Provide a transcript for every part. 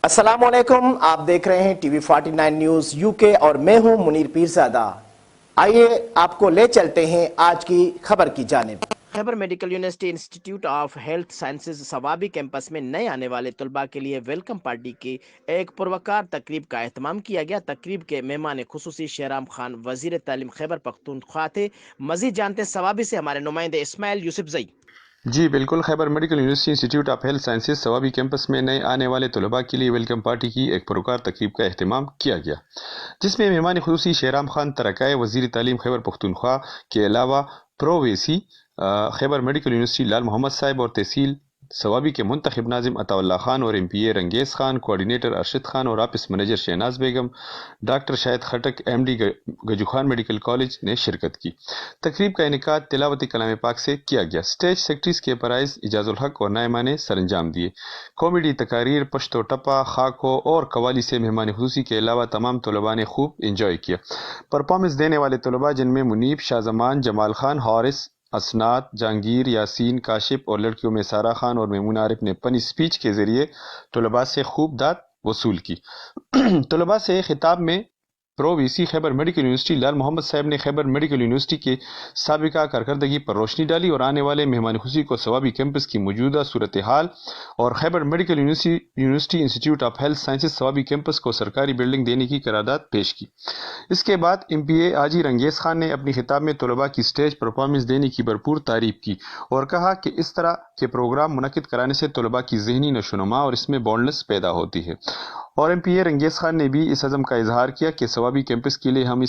अस्सलामुअलैकुम, आप देख रहे हैं टीवी 49 न्यूज यूके और मैं हूं मुनीर पीरजादा। आइए आपको ले चलते हैं आज की खबर की जानिब। Khyber medical university institute of health sciences Swabi campus में नए आने वाले तलबा के लिए वेलकम पार्टी की एक पुरवकार तकरीब का एहतमाम किया गया। तकरीब के मेहमान खुसूसी शेराम खान वजीर तालीम खैबर पख्तूनख्वा थे। मजीद जानते हैं सवाबी से हमारे नुमाइंदे इस्माइल यूसुफजई। जी बिल्कुल, Khyber medical university institute of health sciences Swabi campus में नए आने वाले तलबा के लिए वेलकम पार्टी की एक पुरकार तकरीब का अहतमाम किया गया, जिसमें मेहमान खुसूसी शेराम खान तरकाए वजीर तालीम खैबर पख्तूनख्वा के अलावा प्रोवेसी खैबर मेडिकल यूनिवर्सिटी लाल मोहम्मद साहब और तहसील सवाबी के मुंतखब नाजिम अताउल्लाह खान और MPA रंगेज़ खान, कोऑर्डिनेटर अरशद खान और ऑफिस मैनेजर शहनाज बेगम, डॉक्टर शाहिद खटक MD Gaju Khan medical college ने शिरकत की। तकरीब का इनेकाद तिलावती कलाम पाक से किया गया। स्टेज सेक्रेटरीज के प्राइज इजाजुल हक और नायमा ने सरंजाम दिए। कॉमेडी तकारीर, पश्तो टप्पा, खाको और कवाली से मेहमान खुसूसी के अलावा तमाम तलबा ने खूब इंजॉय किया। परफॉर्मेंस देने वाले तलबा जिनमें मुनीब, शाहजमान, जमाल खान, हारिस, असनात, जहांगीर, यासीन, काशिफ और लड़कियों में सारा खान और मेमून आरिफ ने अपनी स्पीच के जरिए तलबा से खूब दाद वसूल की। तलबा से खिताब में pro VC Khyber medical university Lal Mohammad साहब ने खैबर मेडिकल यूनिवर्सिटी के साबिका कारकर्दगी पर रोशनी डाली और आने वाले मेहमान खुशी को सवाबी कैंपस की मौजूदा सूरत हाल और Khyber medical university institute of health sciences Swabi campus को सरकारी बिल्डिंग देने की करारदाद पेश की। इसके बाद MPA हाजी रंगेज़ खान ने अपनी खिताब में तलबा की स्टेज परफॉर्मेंस देने की भरपूर तारीफ की और कहा कि इस तरह के प्रोग्राम मुनक्किद कराने से तलबा की ज़हनी नशोनुमा और इसमें बॉन्डनेस पैदा होती है। और MPA रंगेज़ खान ने भी इस अज़म का इजहार किया कि सवाबी कैंपस के लिए हम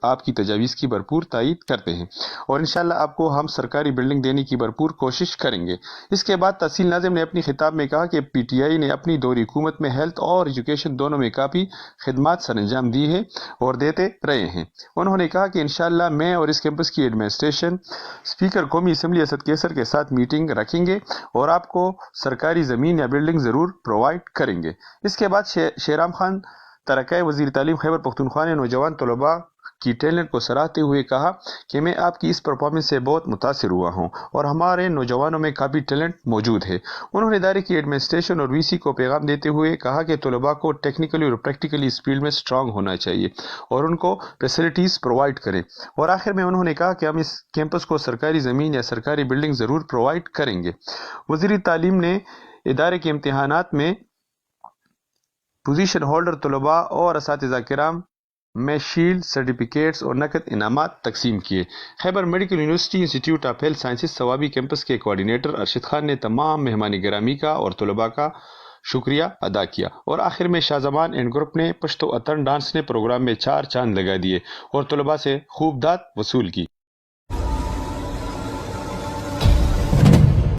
आपकी तजावीज़ की भरपूर तायीद करते हैं और इंशाअल्लाह आपको हम सरकारी बिल्डिंग देने की भरपूर कोशिश करेंगे। इसके बाद तहसील नाज़िम ने अपनी खिताब में कहा कि PTI ने अपनी दौरी हुकूमत में हेल्थ और एजुकेशन दोनों में काफ़ी खिदमात सरअंजाम दी है और देते रहे हैं। उन्होंने कहा कि इंशाअल्लाह मैं और इस कैंपस की एडमिनिस्ट्रेशन स्पीकर कौमी असम्बली असद कैसर के साथ मीटिंग रखेंगे और आपको सरकारी ज़मीन या बिल्डिंग ज़रूर प्रोवाइड करेंगे। इसके बाद शेराम खान तरकाए वजीर तालीम खैबर पख्तूनख्वा ने नौजवान तलबा की टैलेंट को सराहते हुए कहा कि मैं आपकी इस परफॉर्मेंस से बहुत मुतासिर हुआ हूं और हमारे नौजवानों में काफ़ी टैलेंट मौजूद है। उन्होंने इदारे की एडमिनिस्ट्रेशन और VC को पैगाम देते हुए कहा कि तलबा को टेक्निकली और प्रैक्टिकली इस फील्ड में स्ट्रांग होना चाहिए और उनको फैसिलिटीज़ प्रोवाइड करें। और आखिर में उन्होंने कहा कि हम इस कैंपस को सरकारी ज़मीन या सरकारी बिल्डिंग ज़रूर प्रोवाइड करेंगे। वज़ीर तालीम ने इदारे के इम्तिहानात में पोजीशन होल्डर तलबा और असातिज़ा किराम में शील्ड, सर्टिफिकेट्स और नकद इनामात तकसीम किए। Khyber medical university institute of health sciences Swabi campus के कोऑर्डिनेटर अरशद खान ने तमाम मेहमानी गिरामी का और तलबा का शुक्रिया अदा किया और आखिर में शाहजमान एंड ग्रुप ने पश्तो अतन डांस ने प्रोग्राम में 4 चांद लगा दिए और तलबा से खूब दाद वसूल की।